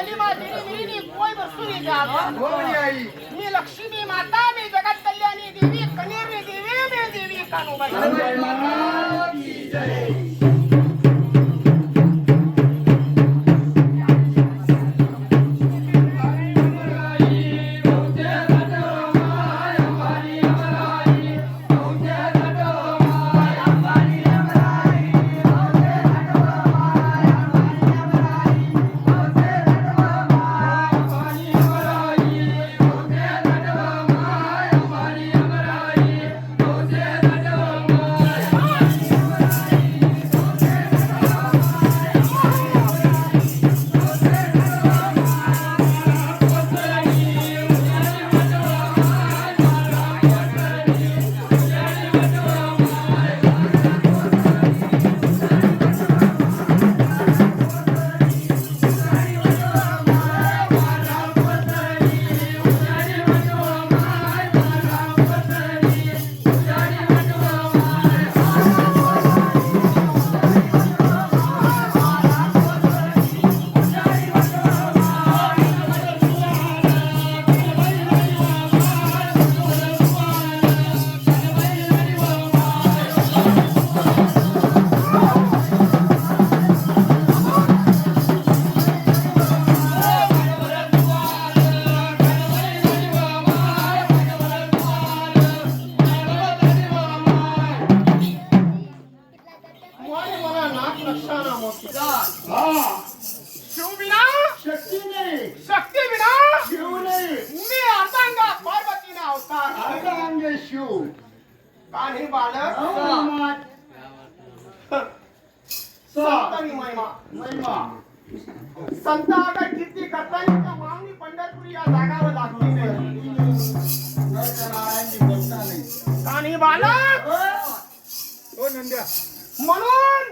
कलिमा देवी विरिनी कोई बसुरी जागा बोली आई मी लक्ष्मी माता मी जगत कल्याणी देवी कनेरी देवी मी देवी कानूबाई जय माता की जय संतांना कीर्ती करताना मागणी पंढरपुरी या जागावर लागली नाही बालक हो नंद्या म्हणून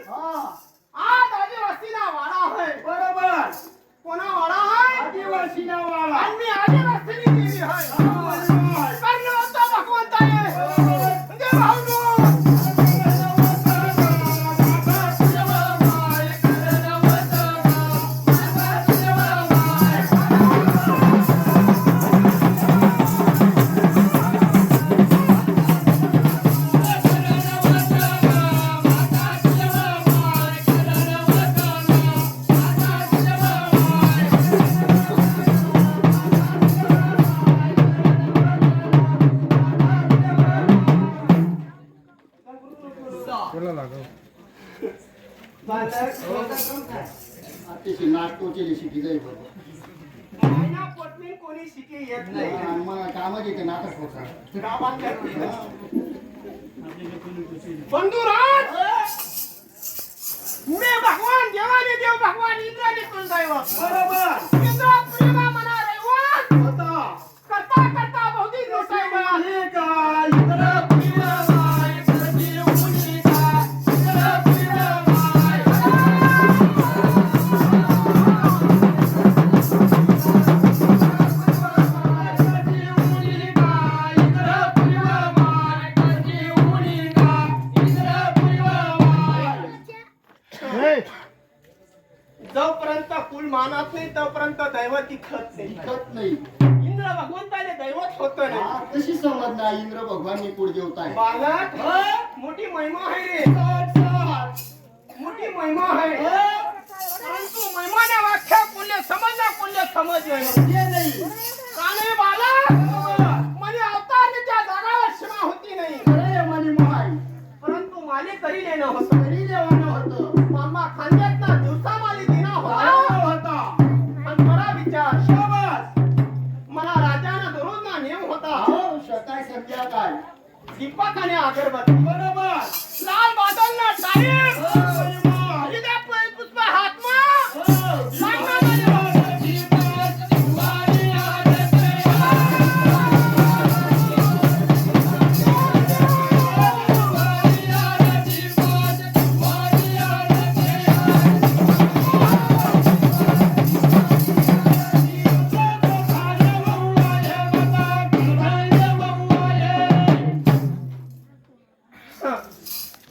आज आदिवासीना वाडा आहे बरोबर कोणा वाडा आहे आदिवासीना वाडा आणि मी आदिवासीनी देवी आहे कर्ण होता भगवंत आहे देव भाऊ नाटकोची शिकी जाईल पत्नी कोणी शिके येत नाही मला कामात येते नाटक होता बंधुराज मी भगवान देवाने देव भगवान इंद्राने कुलदैव बरोबर इंद्र प्रेमा मना रैवत होता करता करता बहुधी दोषाय हे काय इंद्र प्रियमाय करती उनिका इंद्र प्रियमाय जोपर्यंत कुल मानत नाही तोपर्यंत दैवत दिखत नाही इंद्र भगवंताने दैवत होत नाही कशी समजणार इंद्र भगवान कुळ देवता आहे बालक मोठी महिमा आहे रे मोठी महिमा आहे परंतु महिमाने व्याख्या कोणले समज नाही काने बालक म्हणे अवतारच्या जागावर सीमा होती नाही अरे माझी माय परंतु माले तरी लेणं होतं तरी देवानं होतं मामा खांद्यातना दिवसा माली दिना होता आणि बरा विचार शाबास मला राजाना दररोज ना नियम होता हो सकाळ संध्याकाळ दीपक आणि अगरबत्ती बरोबर लाल बादल ना टाईम हो माझी माय हृदय पुष्प हातमा हो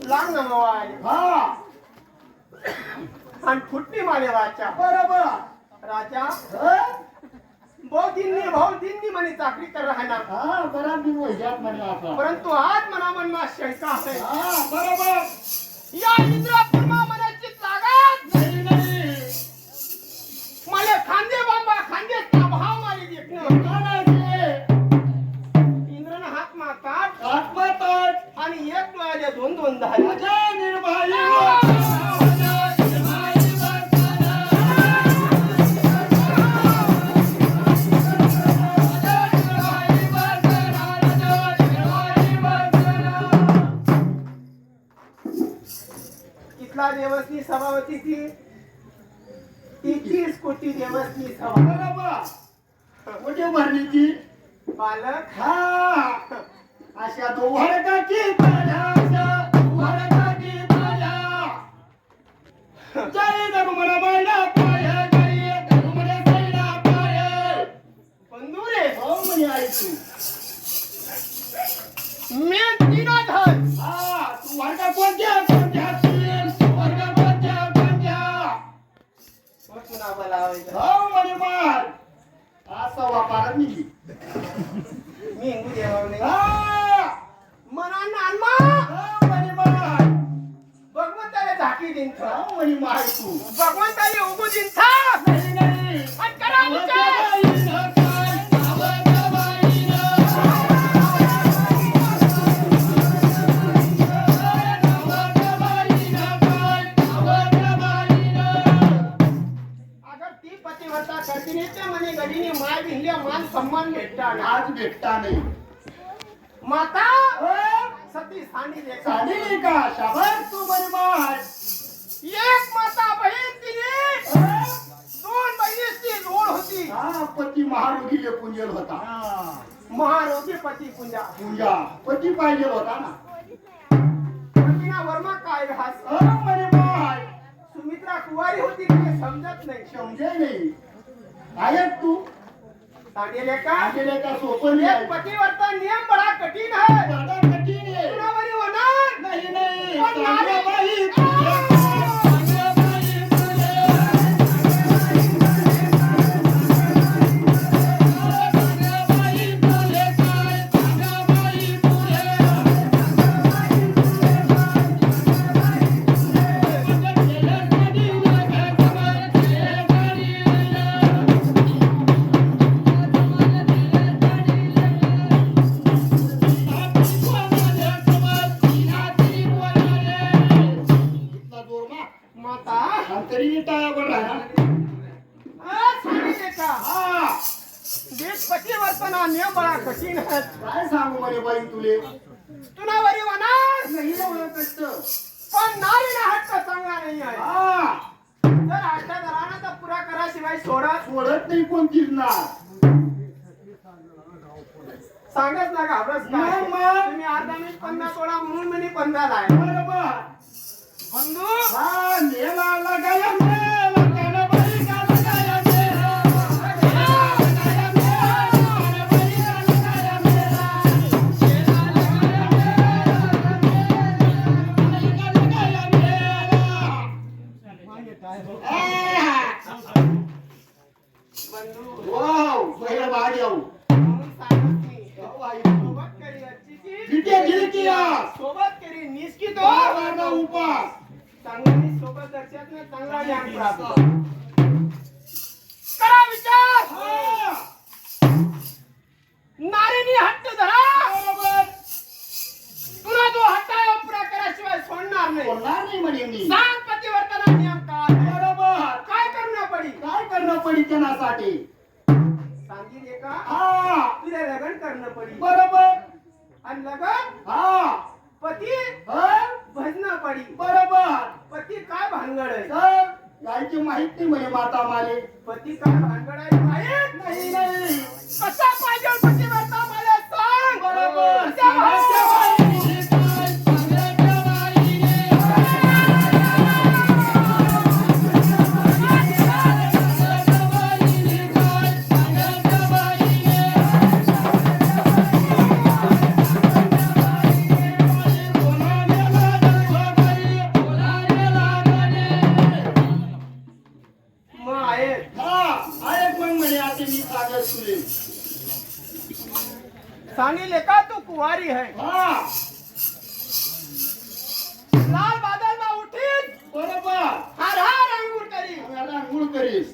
लागना आणि फुटली माने वाचा बरोबर राजा हं? बहुत दिननी म्हणे चाकरी कर राहणार हा बरा मी वैजात म्हणला आता परंतु आज मना मनमा शंका आहे हा बरोबर या इंद्रापुरमा मनाची लागत नाही नाही मला खांदे बाबा खांदे भाव मारी देखणं कानाचे इंद्रन हात मारतात आत्मताट आणि एक डोळ्याला दोन दोन धारी अजय निर्भय इथला देवसनी सभावती ती 21 कोटी देवसनी सभा बरोबर कुठे भरलीची बालक हा अशा दोहरकाची पाया दोहरकाची पाया जय गरुमरा बैला पाया जय गरुमरा बैला पाया बंधू रे हो म्हणे आई तू मी तीन धर हा तू वर्गा कोणत्या पुन्हा बोलावायचं हो म्हणे मार असा वापर मी मी हिंदू देवा नाही हा मना नानमा हो म्हणे मार भगवंताला झाकी दिन हो म्हणे मार तू भगवंताला उगू दिन था नाही नाही आणि करा विचार अगर ती पतिव्रता कर्तिनीच्या मने गडीने माय भिल्ल्या मान सन्मान भेटता ना आज भेटता नाही माता हो? सती सांडी दे चालेल का शाबास तू म्हणे मार एक माता बहीण तिने हो? दोन बहिणीची जोड होती हा पती महारोगीले पुंजल होता महारोगी पती पुंजा पूजा पती पाहिजे होता ना पतीना वर्मा काय घास हो म्हणे मार सुमित्रा कुवारी होती तिने समजत नाही समजे नाही आहेत तू सांगेले का आलेले का सोपं एक नाही पतिव्रता नियम बडा कठीण है बड़ा कठीण आहे कुणावरी होणार नाही नाही पण नारी- सांगाबाई तुझ्या- सांगाबाई तुझ्या- सांगाबाई तुझे काय सांगाबाई इथला जोर मा माता अंतरी टाळा बरं सांगेले का हा देश पतिवर्तना नियम बडा कठीण है काय सांगू म्हणे बाई तुले तुनावरी होणार नाही एवढं कष्ट पण नारीला हट्ट चांगला नाही आहे हा जर हट्ट धराना तर पुरा कराशिवाय सोडत सोडत नाही कोणतीच ना सांगत ना घाबरस नाही काय मग. तुम्ही अर्धा मी 50 सोडा म्हणून मी 15 लाय बरोबर बंधू हा नेला लगाया मेला काना बाई का लगाया मेला लगाया मेला बाई का लगाया मेला लगाया मेला बंधू वाव पहिला भाग येऊ म्हणून सांगत मी जाऊ आई सोबत करी अच्छी जिथे जिरकिया सोबत करी निस्की तो वागा उपास चांगली सोबत दर्शक ना चांगला ज्ञान प्राप्त करा विचार हा नारीनी हट्ट धरा बरोबर तुला जो हट्ट आहे पुरा कराशिवाय सोडणार नाही बोलणार नाही म्हणे मी सांग पतिवर्तना नियम काय आहे? बरोबर काय करणं पडी काय करणं पडी त्यांच्यासाठी सांगितले का हा तुला लग्न करणं पडी बरोबर आणि लग्न हा पती हा भजन पडी बरोबर पती काय भानगड आहे तर यायची माहित नाही म्हणे माता माले पती काय भानगड आहे माहित नाही नाही कसा पाहिजे पतिवर्ता मला सांग बरोबर त्या सांगायच्या बाईने काय, सांगायच्या बाईने. सांगायच्या बाईने काय, सांगायच्या बाईने. बोलायला लागलं बाई, बोलायला लागले. मग आहे हा सानी लेका तू कुंवारी है हाँ लाल बादल में उठी बरोबर हर हर अंगूर करी याला मूळ करीस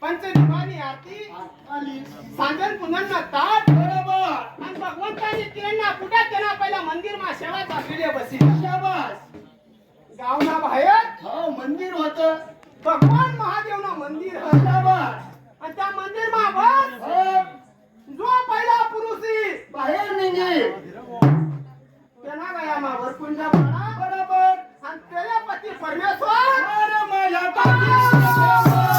पंच दिवानी आरती आली सांगन पुन्हा ताट बरोबर आणि भगवंतानी तिरंगा कुठे त्यांना पहिला मंदिर मा सेवा चाललेली बसी शाबास गावना बाहेर हो मंदिर होतं भगवान महादेव ना मंदिर है शाबास आणि त्या मंदिर मा बस हो जो पहिला पुरुषी बाहेर निघे त्यांना गया मा वरकुंडा पाडा बरोबर आणि त्याला पती परमेश्वर अरे माझ्या ताती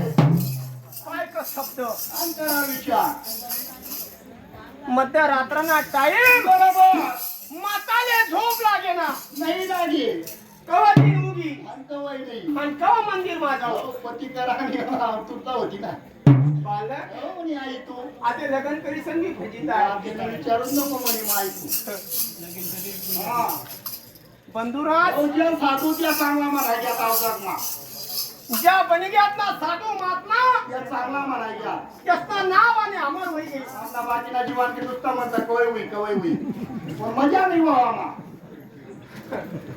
काय का शब्द अंतरा विचार मध्यरात्रना टाइम बरोबर माताले झोप लागे ना नाही लागे कवा ती उगी अंत वय नाही आणि कवा मंदिर मा जाऊ हो, पती कराणी तुरता होती ना बालक हो म्हणे आई तू आता लग्न करी संगी भजित आहे आपल्याला विचारूच नको म्हणे माय तू हा बंधुराज हो ज्या साधू त्या चांगला म्हणायच्या तावजात ज्या बनग्यात ना साधू महात्मा त्या चांगला म्हणायच्या त्याचं नाव आणि अमर होई गेली आमना बाकीना जीवन की नुसतं म्हणतात कवय होई पण मजा नाही व्हावा ना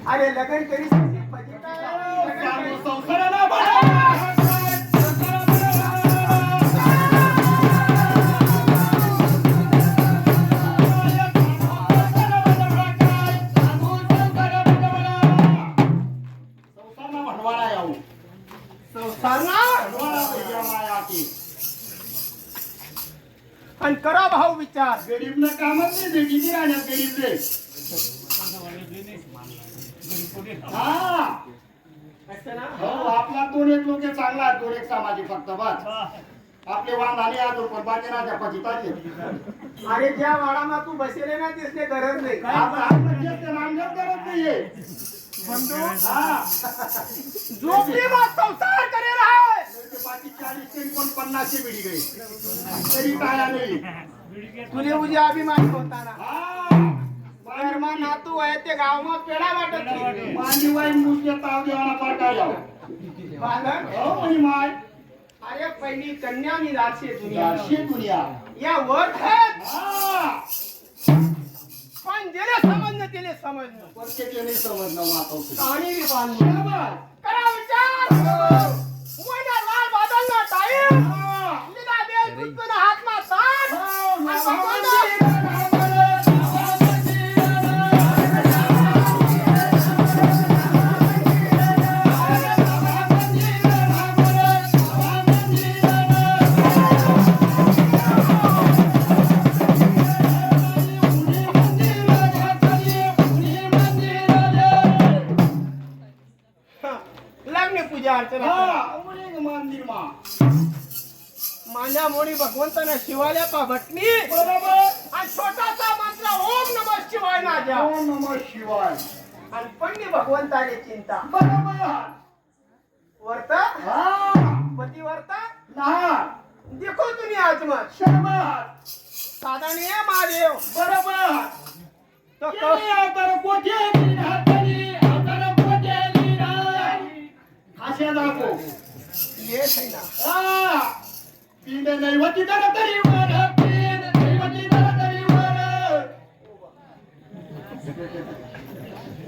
अरे लग्न करी संगी भजित आहे लग्न चांगलं करी- संसाराला बघा. संसारना भंडवाळा यावं. संसार ना भंडवाळा भैया माया की. आणि करा भाऊ विचार गरीबनं कामच नाही ते किती राहण्यात गरीबले हा असं ना हो आपला दोन एक लोक चांगला आहे, दोन एक सामाजिक फक्त बस आपले वाहन आले आजून पण बाकी राजा पतिताचे अरे ज्या वाडामा तू बसेले ना तिसले गरज नाही नामजप करत नाहीये बंधू हा झोपडी मा संसार करे राहे ते बाकी 40 ते 50 बिडी गई तरी काय नाही तुले उद्या अभिमान होता ना हा कर्मा नातू आहे ते गावमा पेढा वाटत नाही. मांडी वाईन मुसके ताव देवाना पाटा जाव बालक हो म्हणी माय अरे पहिली कन्या मी राशे दुनिया यारशे दुनिया या वर आहेत हा पण जेले समजणं तिले समजणं प्रत्येकाने नाही समजणं मातवते कहाणी भी बांधली बरोबर करा विचार मोना लाल बादल ना टाइम हा लिदा बेल कुत्तन हात मा ताट हो आणि भगवान लग्न पूजा अर्चना हा उमरे मंदिर मा माझ्या मोडी भगवंताने शिवाल्या पा भटणी बरोबर आणि छोटासा मंत्र ओम नमः शिवाय ना द्या ओम नमः शिवाय आणि पंडी भगवंताने चिंता बरोबर वर्त हा पती वर्त ना देखो तुम्ही आजमत शर्मात साधारण ये महादेव बरोबर तो केली अवतार कोठे लीन हातरी अवतार कोठे लीन अशा दाखव ये छै ना हा पिंड नैवती दर तरी वर पिंड नैवती दर तरी वर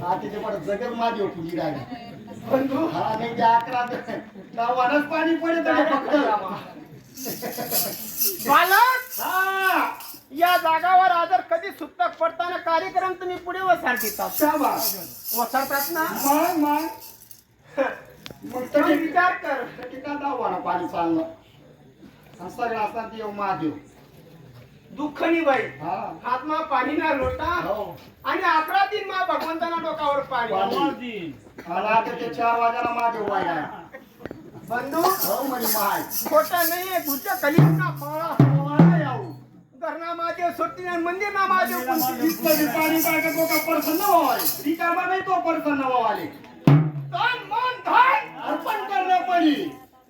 हा तिथे पण जगत महादेव पूजी राहिली बंधू हा नाही त्या 11 गावानच पाणी पडत आहे फक्त बालक हा या जागावर आजर कधी सुत्तक पडताना कार्यक्रम तुम्ही पुढे वसारतात शाबास वसारतात ना मग मग तुम्ही विचार कर टिका दावाना पाणी चाललं आणि सगळं असतात देव महादेव दुःख नि बाई हा हातमा पाणी ना लोटा हो आणि 11 दिन मा भगवंताना डोकावर पाणी पाणी. आणि आता ते 4 वाजायला महादेव व्हायला बंधू हो म्हणे माय खोटा नाहीये गुच्या कलियुगना फळा वाला यावं. घरना महादेव सोडती आणि मंदिर ना महादेव कोणती इतकं पाणी टाकत तो का प्रसन्न व्हावाले रिकामा नाही तो प्रसन्न व्हावाले तन मन धन अर्पण करणे पडी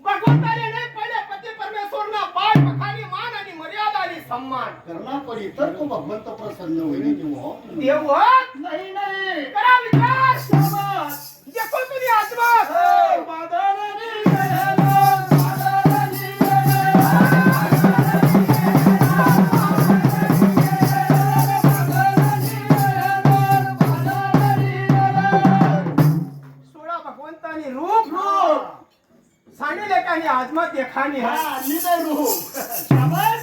भगवंताने नाही पहिले पती परमेश्वर सोडणं पाय पखाली मान आणि मर्यादा आणि सन्मान करना पडी तर तो भगवंत प्रसन्न होईल देव देव नाही नाही करा विचार शाबास देखो तुझी आजमात बादलनी गळलो बादलनी सोळा भगवंतानी रूप सांगितले काही आजमात एखानी हा निदर रूप शाबास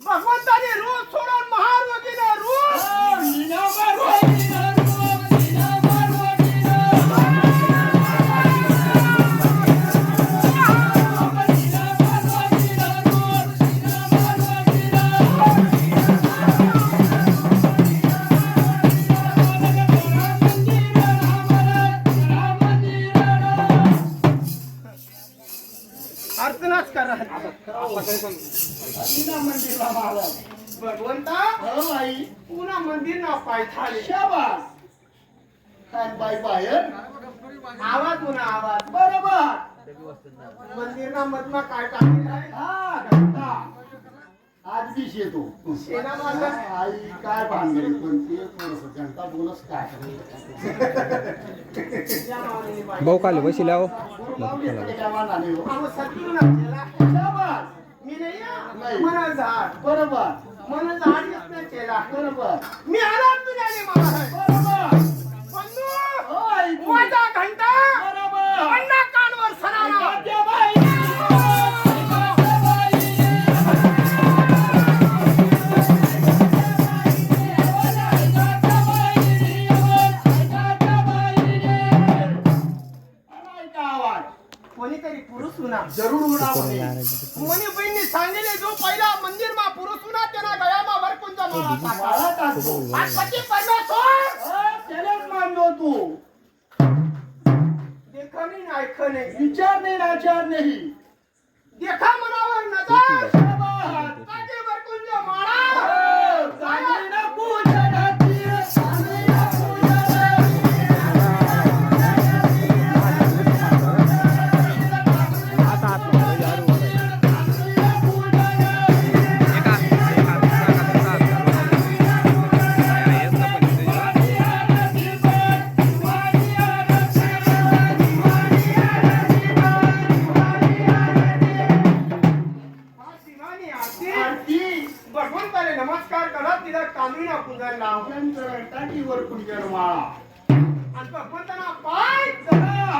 भगवंतानी रूप सोडून महारोगीने रूप निनावर होईल रूप निनावर होईल अर्चनाच करा मीना मंदिरला महाराज भगवंता हो आई पुन्हा मंदिर ना पाय थाले शाबास काय बाई बाहेर आवाज पुन्हा आवाज बरोबर मंदिर ना मधमा काय टाकलेलं आहे हा घंटा आज बीच येतो शेणा मारला आई काय भानगडी पण ते थोडस घंटा बोनस काय या मावळीने पाय. भाऊ काले बसले आहो लावले काय मानाने हो आम्ही सद्गुरू ना केला शाबास मी नाही या. नाही. मन झाड बरोबर मन झाड येत केला बरोबर मी आला तुझ्याने मला आहे. बरोबर बंधू हो आई माझा घंटा बरोबर अण्णा कानवर सरारा गाद्या बाई गाद्या बाई कोणीतरी पुरुष सुना जरूर होणार मनी बहिणी सांगितले जो पहिला मंदिर मा पुरुष सुना त्यांना गळ्यामा वर कुंज माळा टाका. मला टाकतो आज पती परमेश्वर त्यालाच मानलो तू देखा नाही ना ऐका नाही विचार नाही नाचार नाही देखा मनावर नजर शाबास काठीवर कुंज माळा चांगली ना पूजनाची चांगली ना पूजनाची शिवानी आरती आरती भगवंताने नमस्कार करत तिला कामिना कुंजन लाव नंतर टाकीवर कुंजर माळा आणि भगवंताना पाय चला,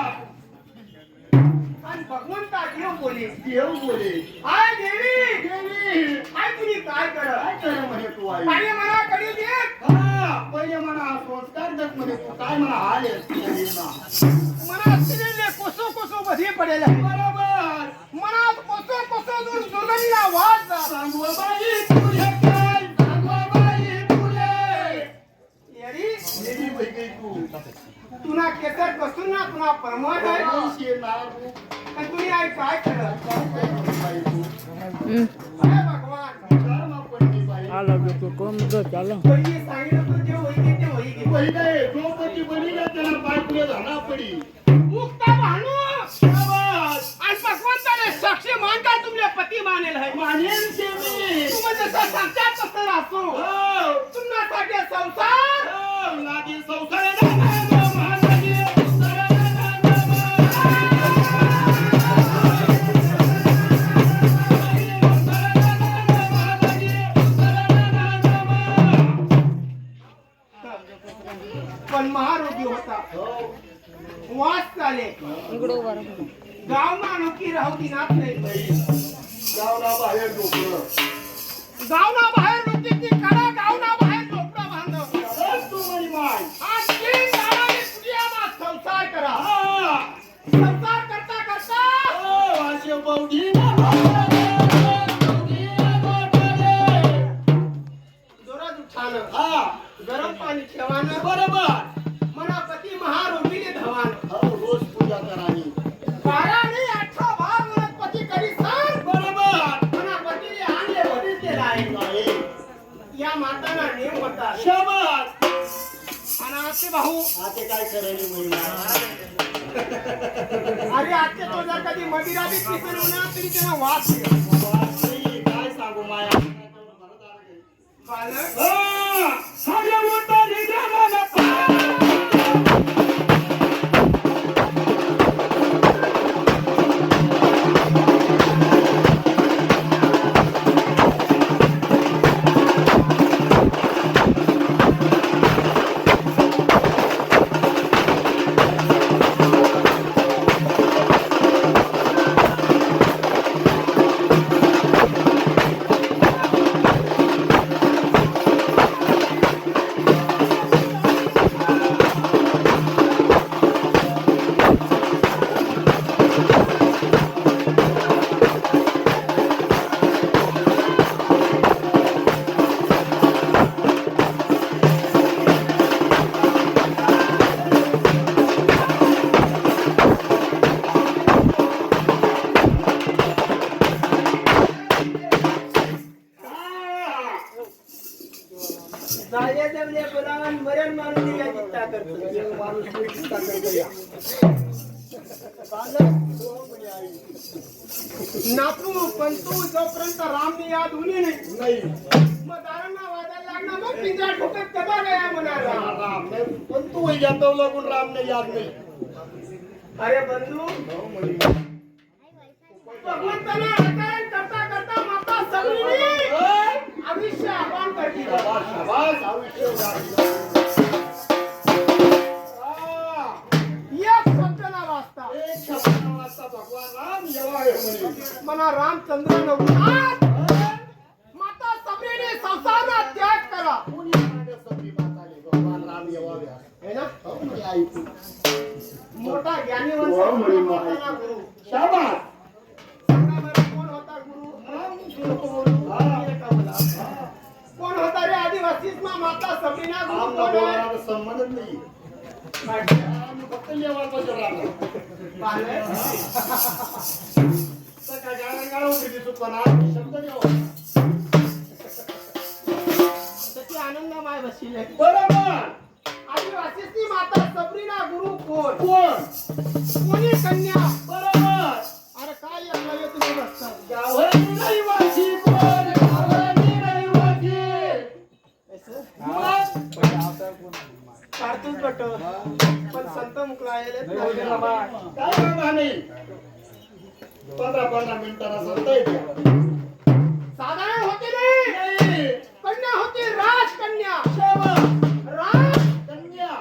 आणि भगवंता देव बोले देव बोले हाय देवी देवी हाय तुम्ही काय करत काय कर म्हणे तू आई कार्य मना कधी देत हा पहिले म्हणा संस्कार देत म्हणे तू काय म्हणा हाल आहे ना मनात शिरले कोसो कोसो मध्ये पडेल आहे. बरोबर मनात कोसो कोसो दूर दुर्गणीला वाज सांगवाबाई तुझे काय सांगवाबाई तुझे येरी देवी बैगे तू तुना केसर कसून ना तुना परमत आहे पैसे नारू आणि तुम्ही आई काय करत बाई तू अरे भगवान कर्म पडली बाई पहिली सांगितलं तर जे होई ते होई गे पहिले द्रौपदी बनीला त्याला बायकोला झाला पडी मुक्ता भानू शाबास आणि भगवंताने साक्षी मानता तुमले पती मानेल आहे मानेल से मी तुम्ही जसं सांगता तसं असो हो तुमच्यासाठी संसार हो लागी संसाराला नाम महानदी संसाराला पण महारोगी होता हो वास चाले गावना नोकी राहती नात नाही गावला बाहेर डोकलं गावना बाहेर नोकी ती करा गावना बाहेर झोपडा बांधव खरंच तू म्हणी माय आज तीन गावाने तुझ्या संसार करा हा संसार करता करता हो असे बौद्धी ना बौद्धी ना बौद्धी जोरात उठानं हा गरम पाणी ठेवानं बरोबर मना पती महारोगीने धवानं हो रोज पूजा करावी 12 नाही 18 बार म्हणत पती करी सर बरोबर मना पतीने आणले वडील केला आहे नाही या माताना नेम होता शाबास आणि असे भाऊ आता काय करायला महिना अरे आजच्या तो जर कधी मदिरा बी पिसेल ना तरी त्यानं वास येईल. बाई, काय सांगू माया बालक, सगळ्या मोठा लिहिला मला जाया जमले बोलावून मरण मारून दिल्या चित्ता करतो. माणूस चिंता करतो या नातू पण तू जोपर्यंत रामनी याद होली नाही नाही मग दारांना वाजायला लागणार मग पिंजरा ठोकत कदा गया म्हणाला. राम नाही पण तू जातो लागून राम नाही याद नाही अरे बंधू भगवंताला हटायन करता करता माता सबरीने आयुष्य आवाहन करती. शाबास आयुष्य एक शब्द ना वाचता एक शब्द वाचता भगवान राम येवा आहे म्हणे मना रामचंद्र नवनाथ माता सबरीने संसारना त्याग करा. कोणी माझ्या सबरी माताले भगवान राम येवावे है ना हो म्हणे ऐकू मोठा ज्ञानीवंत हो म्हणे होता गुरु. शाबास सांगा बरं कोण होता गुरु? कोण होता रे आदिवासीच ना माता सबरीना गुरु कोण आहे? संबंधच नाही फक्त येवाचं राहणार पाहिलं? सकाळ गाळा उभी चुकपणा शब्द येवा त्याची आनंदमाय बसले. बरोबर आदिवासीची माता सबरीना गुरु कोण? कोण कोणी कन्या? बरोबर अरे काय ऐकलं तुम्ही बसता? गावाची रहिवासी कोण गावाची रहिवासी काढतोच बट पण संत मुकला काय बाबा नाही 15 मिनिटांना संत येते साधारण होते रे. कन्या होती राजकन्या. राज कन्या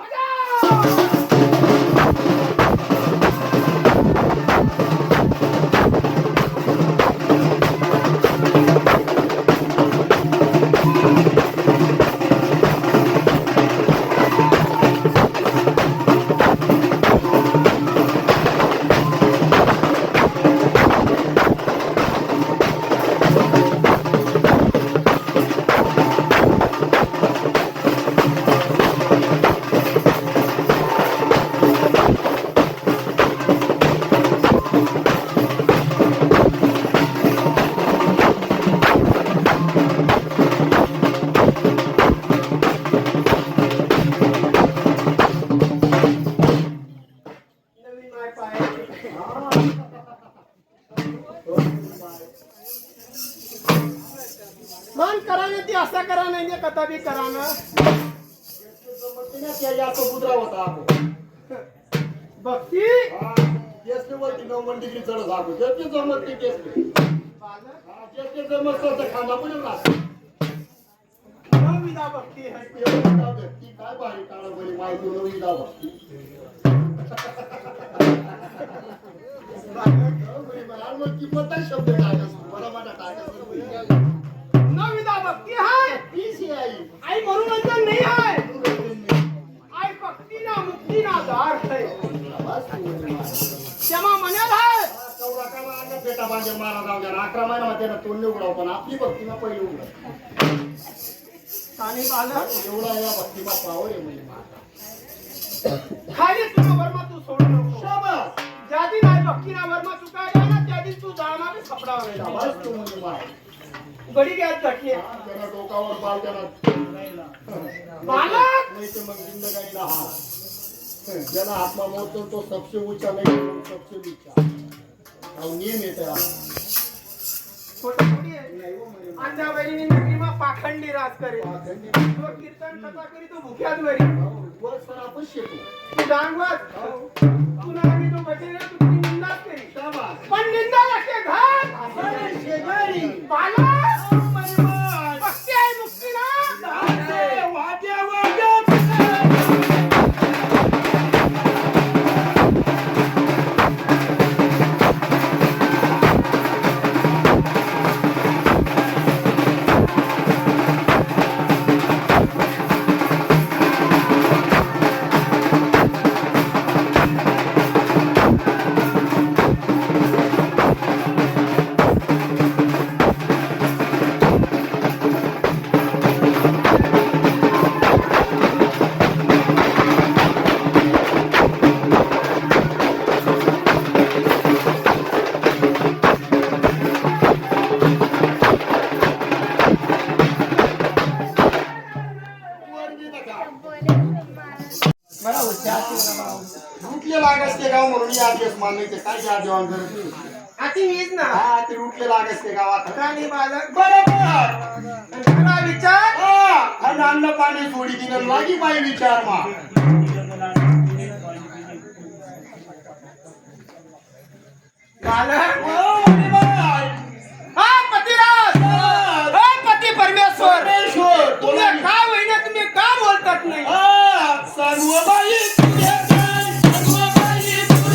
नवीन माय पाय. मन करा नाही ती असा करा नाही जे कथा बी करा ना. कुत्रा होता आपण भक्ती वरती 90 डिग्री चढत आपण त्याची जमत ती टेस्ट त्याची जमत तर खांदा पण राहत नवविधा भक्ती आहे. ती काय भारी काळ बरी माहिती नवी जावं किंमत शब्द टाकस मला माझा टाकस नवविधा भक्ती आहे. तीच आई आई मनोरंजन नाही आहे. आई भक्ती ना मुक्ती ना दार है. क्षमा म्हणेल आहे. कवडा का अन्न पेटा बांधे मारा जाऊ द्या 11 महिन्यामध्ये त्यानं तोंड उघडाव पण आपली भक्ती ना पहिले उघड कानी बालक एवढा या भक्तीमा पावर आहे म्हणजे खाली तुला वर्मा तू सोडू नको. शाबास ज्या दिन आई भक्ती ना वर्मा चुकायला ना त्या दिन तू जाळमा बी कपडा शाबास तू म्हणजे माय गडी घ्यात घटली. त्याला डोकावर बाल त्याला बालक नाही तर मग जिंदगाईला हा ज्याला आत्मा मोडतो तो सबसे ऊंचा नहीं सबसे नीचा और नियम है तेरा खोटं थोडी आहे. अंधा बैलीनी नगरीमा पाखंडी राज करे. तो कीर्तन कथा करी तो भुक्यात वरी. वर सर आपण शेतो तू डांगवात. तुला आम्ही तो बटेला तू तुझी निंदाच करी. शाबास पण निंदा लागते घात. आपण शेजारी बाला परिवार भक्ती आहे मुक्ती ना. वाद्य वाद्य रुटले लागस ते गाव म्हणून या दिवस मानले काय ज्या जेवण करत आती मीच ना. हा ते रुटले लागस ते गावात राणी बालक बरोबर तुला विचार आणि अन्न पाणी सोडी दिलं लागी बाई विचार मा बालक ओ परिवार हा पतिराज हा पती परमेश्वर परमेश्वर तुम्ही काय होईना तुम्ही का बोलतात नाही. सर्व बाई तुझे काय, सर्व बाई तुझे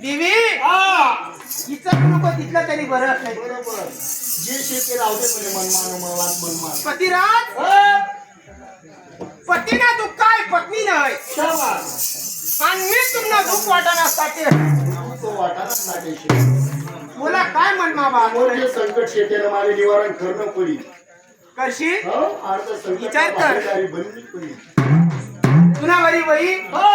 देवी हा हिचं नको तिथलं तरी बरं नाही. बरोबर जे शेते राहते म्हणे मनमान मनात मनमान पतिराज पतीना दुःख काय पत्नी नाही. शाबास आणि मी तुम्हाला दुःख वाटण्यासाठी तो वाटाच नाटेशे बोला काय म्हणमा बा मोठे संकट शेतेनं मारे निवारण करणं पडी करशी हो अर्ध संकट विचार कर. भागीदारी बनली पडी तुना वरी वही हा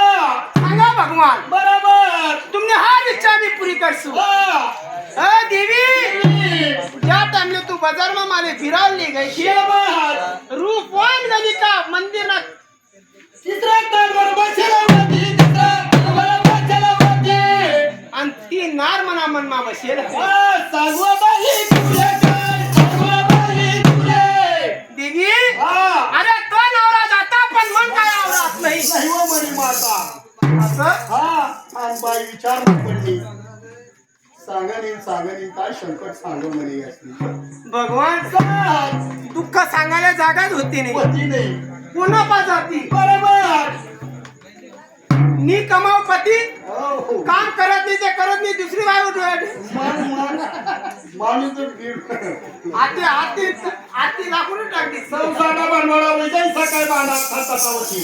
सांगा भगवान बरोबर तुमने हर इच्छा भी पूरी करसू. हा देवी ज्या टाइमले तू बाजार में माले फिरावली गई थी शाबास रूपवान नलिका मंदिर ना चित्रकार बरोबर चलावती चित्रकार बरोबर चलावती आणि ती नार मना मनमा बसेल. सर्व बाई तुझे काय, सर्व बाई तुझे देवी हा अरे तो नवरा जाता पण मन काय आवडत नाही. नाही हो म्हणे माता असं हा आणि बाई विचार पडली सांगणी काय संकट सांग म्हणे यासनी भगवान दुःख सांगायला जागाच होती नाही. पती नाही पुन्हा पा जाती बरोबर नी कमाव पती हो काम करत नाही ते करत नाही दुसरी बाय उठवायची. माणूस तर आती आती आती लाकून टाकली. संसारा बनवाडा वैजाई सकाळ बांधा खाता होती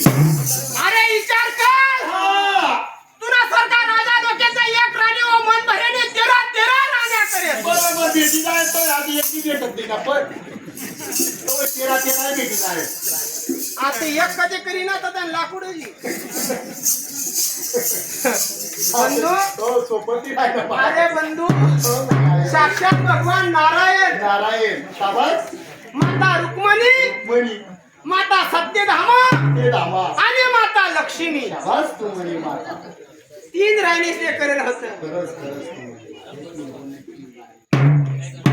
अरे विचार कर तुला सरकार राजा डोक्याचा एक राणी व मन भरेने 13 राण्या करेल. बरोबर भेटी जाय तो आधी एकटी भेटत नाही ना पण तो 13 भेटी जाय आता एक कधी करीना तर त्या लाकूडची बंधू तो सोपती नाही ना अरे बंधू साक्षात भगवान नारायण नारायण शाबास माता रुक्मिणी मणी माता सत्यधामा ते धामा आणि माता लक्ष्मी शाबास तू म्हणे माता 3 राणीचे करेल होतं. खरंच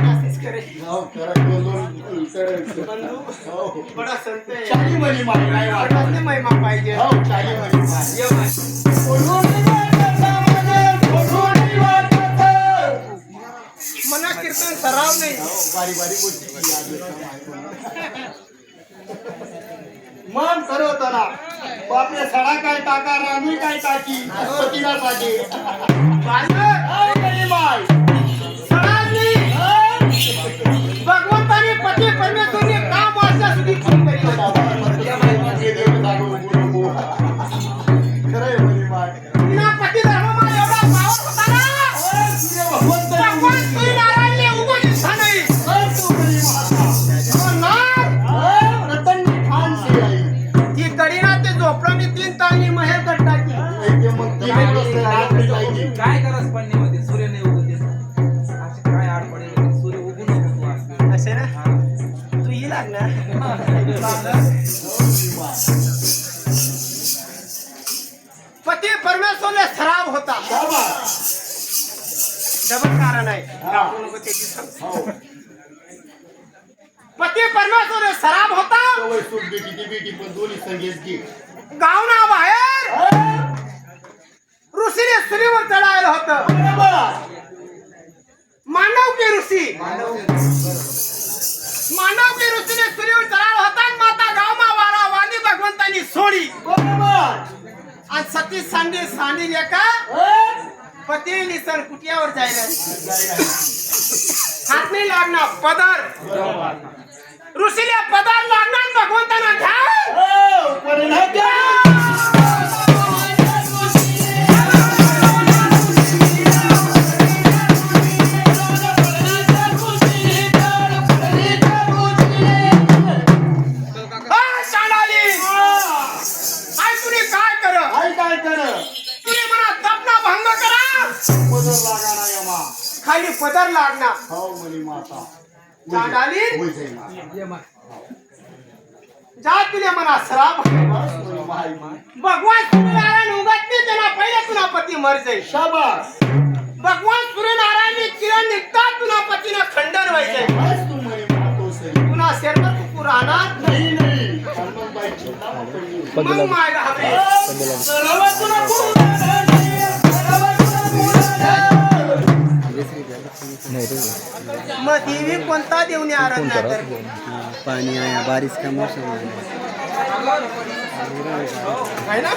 असेच करेल. हो खरं दोन बंधू हो बडा संत आहे. चाली म्हणे माता काय वाटत बडाच महिमा पाहिजे. हो चाली म्हणे माता ये बाय. मना कीर्तन सराव नाही. बारी बारी गोष्टी मन करत ना बापरे सडा काय टाका रामी काय टाकी पतीला टाके बालक, सणांनी भगवंताने पती परमेश्वरने काम वाचा सुधी फोन करी होता. खरंय म्हणे बाय तिना पती धर्मामध्ये एवढा पावर होता ना भगवान श्री नारायणने उगवली दिसता नाही. हो ना? रतन ठाण से आई ती करीना ते झोपडाने 3 ताळणी महेर टाकी. मग काय करस पण नाही सूर्य नाही उगवते पती परमेश्वरने सराव होता. शाबास. डबल कारण आहे. दाखवू नको त्याची सांग. पती परमेश्वरने सराव होता. सवय सूट बेटी ती बेटी पण दोन्ही संगेच घे. गावना बाहेर ऋषीने सुरीवर चढायला होतं. बरोबर. मानव की ऋषी ऋषीने सुरीवर चढायला होता. आणि माता गावमा वारा वाणी भगवंतांनी सोडी. बरोबर. आणि सती सांडी लेका पती निसण कुटियावर जायला हात नाही लागणार पदर. ऋषीला पदर लागणार भगवंतांना घ्या. परिणाम द्या. खाली पदर लागणार. हो म्हणे माता. चांडाली होय जाई माता. जा तुले मना श्राप. भगवान सूर्यनारायण उगत नाही त्यांना पहिले तुला पती मर जाईल. शाबास. भगवान सूर्यनारायण किरण निघतात तुला पतीनं खंडन व्हायचंय. बस तू म्हणे मातो सरी. पुन्हा शेरवर तू राहणार नाही नाही. हनुमानबाई चिंता नको. मग मायला हवे. सर्व तुला पूर्ण मग देवी कोणता देवने आराधना कर. पानी आया, बारिश का मौसम है है ना.